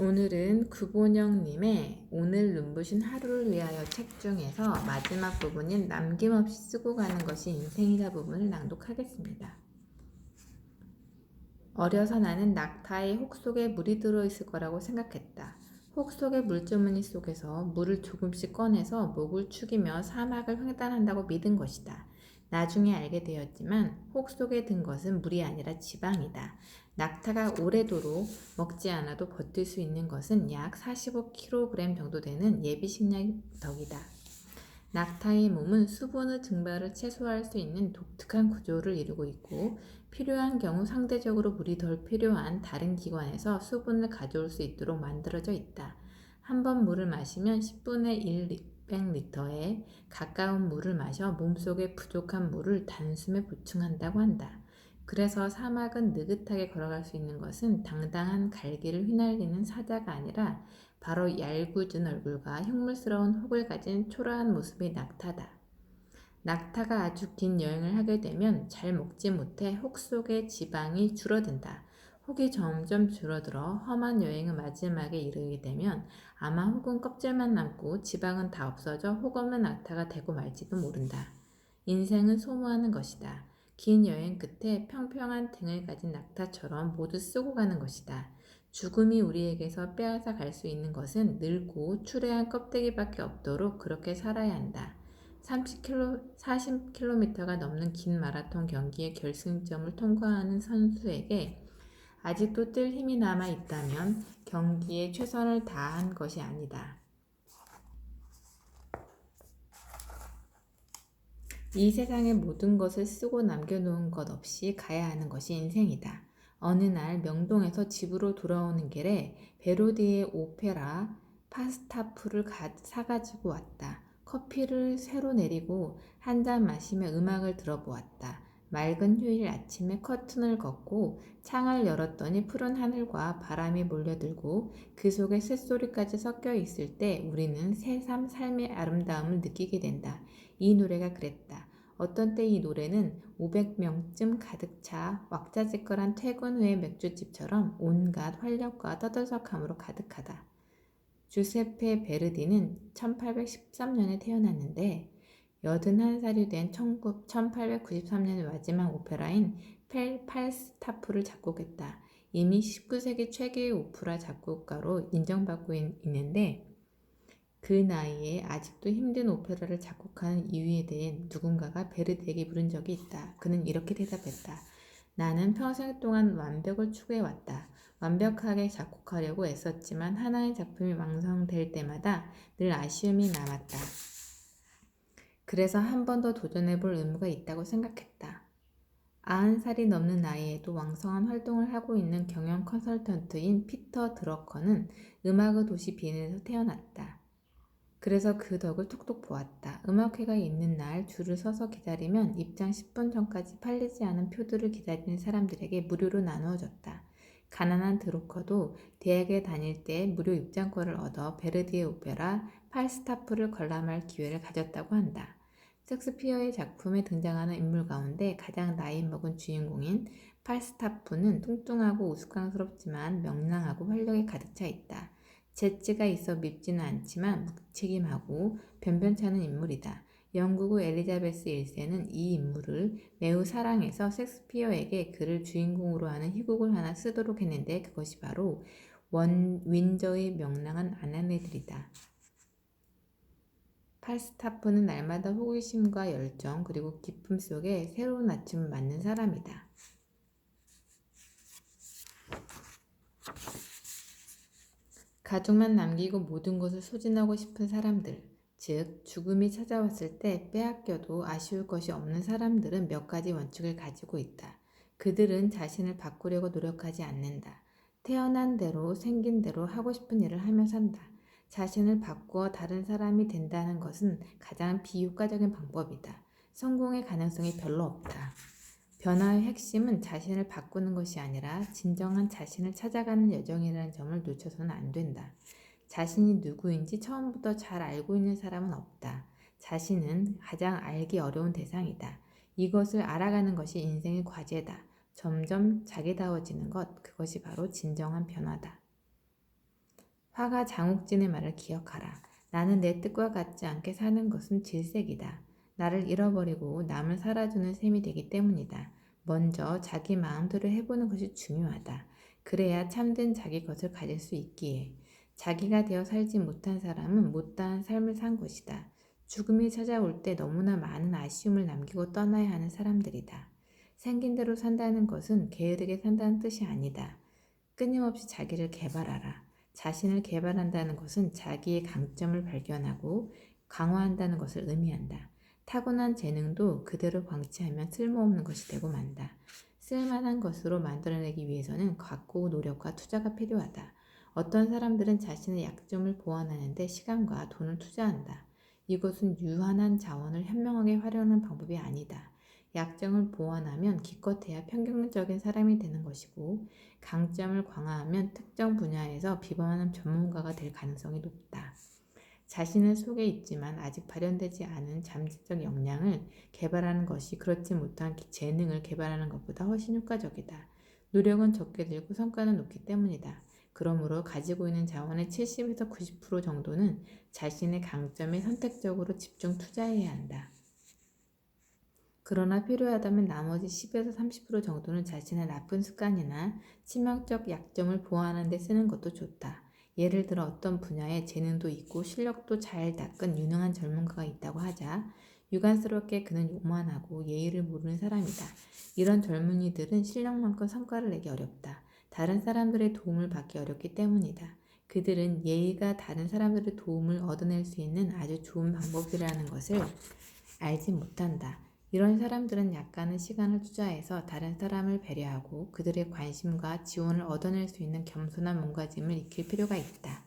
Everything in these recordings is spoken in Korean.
오늘은 구본영님의 오늘 눈부신 하루를 위하여 책 중에서 마지막 부분인 남김없이 쓰고 가는 것이 인생이다 부분을 낭독하겠습니다. 어려서 나는 낙타의 혹 속에 물이 들어있을 거라고 생각했다. 혹 속의 물주머니 속에서 물을 조금씩 꺼내서 목을 축이며 사막을 횡단한다고 믿은 것이다. 나중에 알게 되었지만 혹 속에 든 것은 물이 아니라 지방이다. 낙타가 오래도록 먹지 않아도 버틸 수 있는 것은 약 45kg 정도 되는 예비 식량 덕이다. 낙타의 몸은 수분의 증발을 최소화할 수 있는 독특한 구조를 이루고 있고 필요한 경우 상대적으로 물이 덜 필요한 다른 기관에서 수분을 가져올 수 있도록 만들어져 있다. 한 번 물을 마시면 10분의 1 100리터에 가까운 물을 마셔 몸속에 부족한 물을 단숨에 보충한다고 한다. 그래서 사막은 느긋하게 걸어갈 수 있는 것은 당당한 갈기를 휘날리는 사자가 아니라 바로 얄궂은 얼굴과 흉물스러운 혹을 가진 초라한 모습의 낙타다. 낙타가 아주 긴 여행을 하게 되면 잘 먹지 못해 혹 속의 지방이 줄어든다. 혹이 점점 줄어들어 험한 여행의 마지막에 이르게 되면 아마 혹은 껍질만 남고 지방은 다 없어져 혹 없는 낙타가 되고 말지도 모른다. 인생은 소모하는 것이다. 긴 여행 끝에 평평한 등을 가진 낙타처럼 모두 쓰고 가는 것이다. 죽음이 우리에게서 빼앗아 갈 수 있는 것은 늙고 추레한 껍데기밖에 없도록 그렇게 살아야 한다. 40km가 넘는 긴 마라톤 경기의 결승점을 통과하는 선수에게 아직도 뛸 힘이 남아 있다면 경기에 최선을 다한 것이 아니다. 이 세상의 모든 것을 쓰고 남겨놓은 것 없이 가야 하는 것이 인생이다. 어느 날 명동에서 집으로 돌아오는 길에 베로디의 오페라 파스타프를 사가지고 왔다. 커피를 새로 내리고 한 잔 마시며 음악을 들어보았다. 맑은 휴일 아침에 커튼을 걷고 창을 열었더니 푸른 하늘과 바람이 몰려들고 그 속에 새소리까지 섞여 있을 때 우리는 새삼 삶의 아름다움을 느끼게 된다. 이 노래가 그랬다. 어떤 때 이 노래는 500명쯤 가득 차 왁자지껄한 퇴근 후의 맥주집처럼 온갖 활력과 떠들썩함으로 가득하다. 주세페 베르디는 1813년에 태어났는데 81살이 된 1893년의 마지막 오페라인 팔스타프를 작곡했다. 이미 19세기 최고의 오페라 작곡가로 인정받고 있는데 그 나이에 아직도 힘든 오페라를 작곡하는 이유에 대해 누군가가 베르디에게 물은 적이 있다. 그는 이렇게 대답했다. 나는 평생 동안 완벽을 추구해왔다. 완벽하게 작곡하려고 애썼지만 하나의 작품이 완성될 때마다 늘 아쉬움이 남았다. 그래서 한 번 더 도전해볼 의무가 있다고 생각했다. 90살이 넘는 나이에도 왕성한 활동을 하고 있는 경영 컨설턴트인 피터 드러커는 음악의 도시 빈에서 태어났다. 그래서 그 덕을 톡톡 보았다. 음악회가 있는 날 줄을 서서 기다리면 입장 10분 전까지 팔리지 않은 표들을 기다리는 사람들에게 무료로 나누어졌다. 가난한 드루커도 대학에 다닐 때 무료 입장권을 얻어 베르디의 오페라 팔스타프를 관람할 기회를 가졌다고 한다. 셰익스피어의 작품에 등장하는 인물 가운데 가장 나이 먹은 주인공인 팔스타프는 뚱뚱하고 우스꽝스럽지만 명랑하고 활력에 가득 차 있다. 재치가 있어 밉지는 않지만 무책임하고 변변찮은 인물이다. 영국의 엘리자베스 1세는 이 인물을 매우 사랑해서 셰익스피어에게 그를 주인공으로 하는 희곡을 하나 쓰도록 했는데 그것이 바로 윈저의 명랑한 아내들이다. 팔스타프는 날마다 호기심과 열정 그리고 기쁨 속에 새로운 아침을 맞는 사람이다. 가족만 남기고 모든 것을 소진하고 싶은 사람들, 즉 죽음이 찾아왔을 때 빼앗겨도 아쉬울 것이 없는 사람들은 몇 가지 원칙을 가지고 있다. 그들은 자신을 바꾸려고 노력하지 않는다. 태어난 대로 생긴 대로 하고 싶은 일을 하며 산다. 자신을 바꾸어 다른 사람이 된다는 것은 가장 비효과적인 방법이다. 성공의 가능성이 별로 없다. 변화의 핵심은 자신을 바꾸는 것이 아니라 진정한 자신을 찾아가는 여정이라는 점을 놓쳐서는 안 된다. 자신이 누구인지 처음부터 잘 알고 있는 사람은 없다. 자신은 가장 알기 어려운 대상이다. 이것을 알아가는 것이 인생의 과제다. 점점 자기다워지는 것, 그것이 바로 진정한 변화다. 화가 장욱진의 말을 기억하라. 나는 내 뜻과 같지 않게 사는 것은 질색이다. 나를 잃어버리고 남을 살아주는 셈이 되기 때문이다. 먼저 자기 마음대로 해보는 것이 중요하다. 그래야 참된 자기 것을 가질 수 있기에. 자기가 되어 살지 못한 사람은 못다한 삶을 산 것이다. 죽음이 찾아올 때 너무나 많은 아쉬움을 남기고 떠나야 하는 사람들이다. 생긴 대로 산다는 것은 게으르게 산다는 뜻이 아니다. 끊임없이 자기를 개발하라. 자신을 개발한다는 것은 자기의 강점을 발견하고 강화한다는 것을 의미한다. 타고난 재능도 그대로 방치하면 쓸모없는 것이 되고 만다. 쓸만한 것으로 만들어내기 위해서는 각고 노력과 투자가 필요하다. 어떤 사람들은 자신의 약점을 보완하는 데 시간과 돈을 투자한다. 이것은 유한한 자원을 현명하게 활용하는 방법이 아니다. 약점을 보완하면 기껏해야 평균적인 사람이 되는 것이고 강점을 강화하면 특정 분야에서 비범하는 전문가가 될 가능성이 높다. 자신은 속에 있지만 아직 발현되지 않은 잠재적 역량을 개발하는 것이 그렇지 못한 재능을 개발하는 것보다 훨씬 효과적이다. 노력은 적게 들고 성과는 높기 때문이다. 그러므로 가지고 있는 자원의 70에서 90% 정도는 자신의 강점에 선택적으로 집중 투자해야 한다. 그러나 필요하다면 나머지 10에서 30% 정도는 자신의 나쁜 습관이나 치명적 약점을 보완하는 데 쓰는 것도 좋다. 예를 들어 어떤 분야에 재능도 있고 실력도 잘 닦은 유능한 전문가가 있다고 하자 유관스럽게 그는 오만하고 예의를 모르는 사람이다. 이런 젊은이들은 실력만큼 성과를 내기 어렵다. 다른 사람들의 도움을 받기 어렵기 때문이다. 그들은 예의가 다른 사람들의 도움을 얻어낼 수 있는 아주 좋은 방법이라는 것을 알지 못한다. 이런 사람들은 약간의 시간을 투자해서 다른 사람을 배려하고 그들의 관심과 지원을 얻어낼 수 있는 겸손한 몸가짐을 익힐 필요가 있다.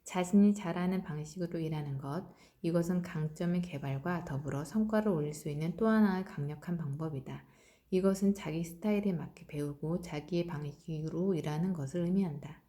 자신이 잘하는 방식으로 일하는 것, 이것은 강점의 개발과 더불어 성과를 올릴 수 있는 또 하나의 강력한 방법이다. 이것은 자기 스타일에 맞게 배우고 자기의 방식으로 일하는 것을 의미한다.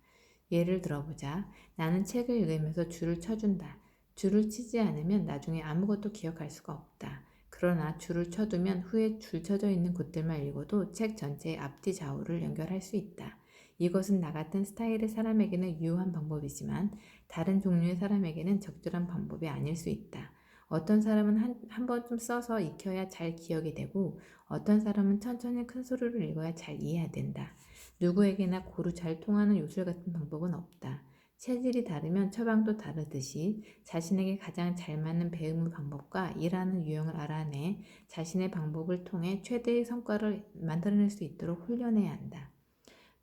예를 들어보자. 나는 책을 읽으면서 줄을 쳐준다. 줄을 치지 않으면 나중에 아무것도 기억할 수가 없다. 그러나 줄을 쳐두면 후에 줄 쳐져 있는 곳들만 읽어도 책 전체의 앞뒤 좌우를 연결할 수 있다. 이것은 나 같은 스타일의 사람에게는 유효한 방법이지만 다른 종류의 사람에게는 적절한 방법이 아닐 수 있다. 어떤 사람은 한 번쯤 써서 익혀야 잘 기억이 되고 어떤 사람은 천천히 큰 소리로 읽어야 잘 이해가 된다. 누구에게나 고루 잘 통하는 요술 같은 방법은 없다. 체질이 다르면 처방도 다르듯이 자신에게 가장 잘 맞는 배움 방법과 일하는 유형을 알아내 자신의 방법을 통해 최대의 성과를 만들어낼 수 있도록 훈련해야 한다.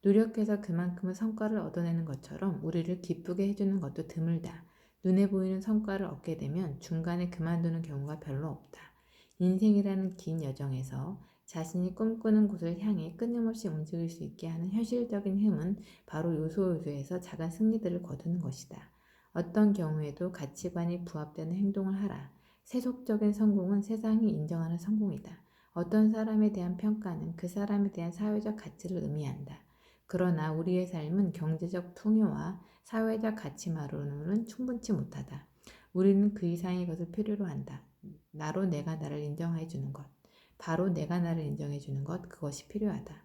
노력해서 그만큼의 성과를 얻어내는 것처럼 우리를 기쁘게 해주는 것도 드물다. 눈에 보이는 성과를 얻게 되면 중간에 그만두는 경우가 별로 없다. 인생이라는 긴 여정에서 자신이 꿈꾸는 곳을 향해 끊임없이 움직일 수 있게 하는 현실적인 힘은 바로 요소요소에서 작은 승리들을 거두는 것이다. 어떤 경우에도 가치관이 부합되는 행동을 하라. 세속적인 성공은 세상이 인정하는 성공이다. 어떤 사람에 대한 평가는 그 사람에 대한 사회적 가치를 의미한다. 그러나 우리의 삶은 경제적 풍요와 사회적 가치만으로는 충분치 못하다. 우리는 그 이상의 것을 필요로 한다. 나로 내가 나를 인정해 주는 것. 바로 내가 나를 인정해 주는 것, 그것이 필요하다.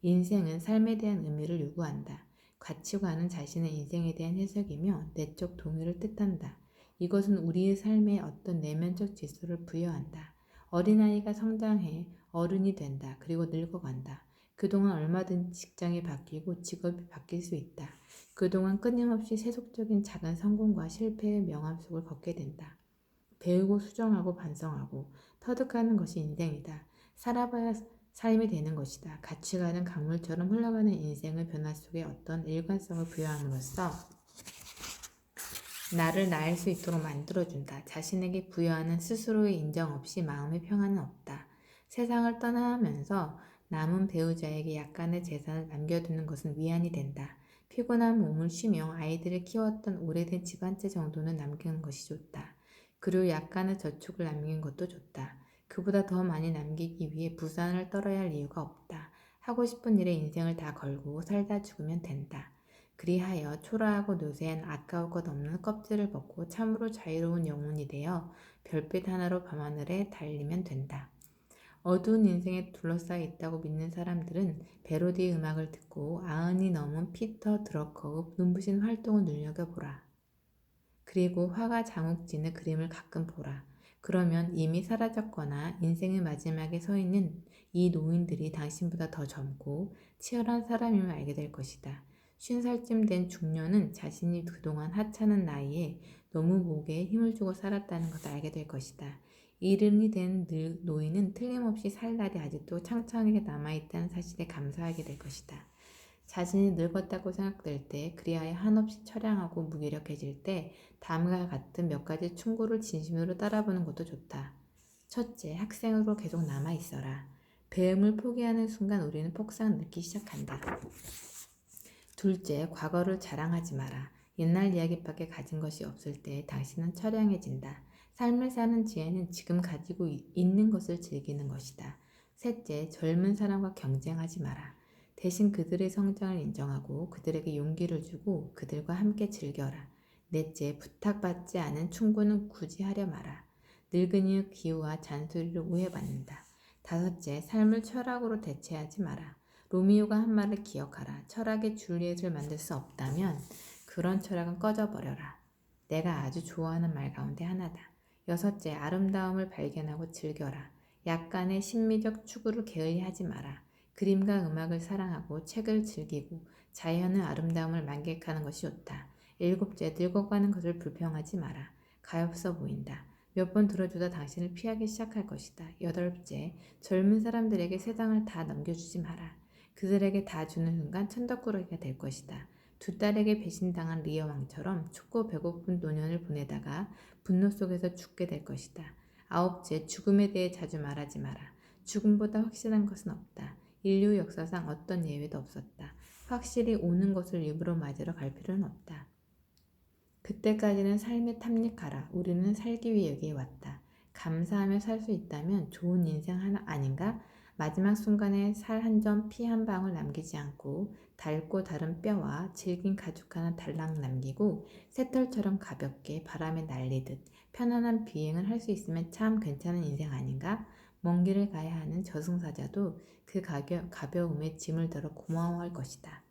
인생은 삶에 대한 의미를 요구한다. 가치관은 자신의 인생에 대한 해석이며 내적 동의를 뜻한다. 이것은 우리의 삶에 어떤 내면적 지수를 부여한다. 어린아이가 성장해 어른이 된다. 그리고 늙어간다. 그동안 얼마든지 직장이 바뀌고 직업이 바뀔 수 있다. 그동안 끊임없이 세속적인 작은 성공과 실패의 명암 속을 걷게 된다. 배우고 수정하고 반성하고 터득하는 것이 인생이다. 살아봐야 삶이 되는 것이다. 가치관은 강물처럼 흘러가는 인생의 변화 속에 어떤 일관성을 부여함으로써 나를 나을 수 있도록 만들어준다. 자신에게 부여하는 스스로의 인정 없이 마음의 평안은 없다. 세상을 떠나면서 남은 배우자에게 약간의 재산을 남겨두는 것은 위안이 된다. 피곤한 몸을 쉬며 아이들을 키웠던 오래된 집 한 채 정도는 남기는 것이 좋다. 그리고 약간의 저축을 남기는 것도 좋다. 그보다 더 많이 남기기 위해 부산을 떨어야 할 이유가 없다. 하고 싶은 일에 인생을 다 걸고 살다 죽으면 된다. 그리하여 초라하고 노쇠한 아까울 것 없는 껍질을 벗고 참으로 자유로운 영혼이 되어 별빛 하나로 밤하늘에 달리면 된다. 어두운 인생에 둘러싸여 있다고 믿는 사람들은 베로디의 음악을 듣고 아흔이 넘은 피터 드러커의 눈부신 활동을 눈여겨보라. 그리고 화가 장욱진의 그림을 가끔 보라. 그러면 이미 사라졌거나 인생의 마지막에 서 있는 이 노인들이 당신보다 더 젊고 치열한 사람임을 알게 될 것이다. 50살쯤 된 중년은 자신이 그동안 하찮은 나이에 너무 목에 힘을 주고 살았다는 것을 알게 될 것이다. 이른이 된 노인은 틀림없이 살 날이 아직도 창창하게 남아있다는 사실에 감사하게 될 것이다. 자신이 늙었다고 생각될 때, 그리하여 한없이 처량하고 무기력해질 때 다음과 같은 몇 가지 충고를 진심으로 따라보는 것도 좋다. 첫째, 학생으로 계속 남아있어라. 배움을 포기하는 순간 우리는 폭삭 늙기 시작한다. 둘째, 과거를 자랑하지 마라. 옛날 이야기밖에 가진 것이 없을 때 당신은 처량해진다. 삶을 사는 지혜는 지금 가지고 있는 것을 즐기는 것이다. 셋째, 젊은 사람과 경쟁하지 마라. 대신 그들의 성장을 인정하고 그들에게 용기를 주고 그들과 함께 즐겨라. 넷째, 부탁받지 않은 충고는 굳이 하려 마라. 늙은이의 기우와 잔소리를 오해받는다. 다섯째, 삶을 철학으로 대체하지 마라. 로미오가 한 말을 기억하라. 철학의 줄리엣을 만들 수 없다면 그런 철학은 꺼져버려라. 내가 아주 좋아하는 말 가운데 하나다. 여섯째, 아름다움을 발견하고 즐겨라. 약간의 심미적 추구를 게을리하지 마라. 그림과 음악을 사랑하고 책을 즐기고 자연의 아름다움을 만끽하는 것이 좋다. 일곱째, 늙어가는 것을 불평하지 마라. 가엾어 보인다. 몇 번 들어주다 당신을 피하기 시작할 것이다. 여덟째, 젊은 사람들에게 세상을 다 넘겨주지 마라. 그들에게 다 주는 순간 천덕꾸러기가 될 것이다. 두 딸에게 배신당한 리어 왕처럼 춥고 배고픈 노년을 보내다가 분노 속에서 죽게 될 것이다. 아홉째, 죽음에 대해 자주 말하지 마라. 죽음보다 확실한 것은 없다. 인류 역사상 어떤 예외도 없었다. 확실히 오는 것을 입으로 맞으러 갈 필요는 없다. 그때까지는 삶에 탐닉하라. 우리는 살기 위해 여기에 왔다. 감사하며 살 수 있다면 좋은 인생 하나 아닌가? 마지막 순간에 살 한 점, 피 한 방울 남기지 않고 닳고 다른 뼈와 질긴 가죽 하나 달랑 남기고 새털처럼 가볍게 바람에 날리듯 편안한 비행을 할 수 있으면 참 괜찮은 인생 아닌가? 먼 길을 가야 하는 저승사자도 그 가벼움에 짐을 덜어 고마워할 것이다.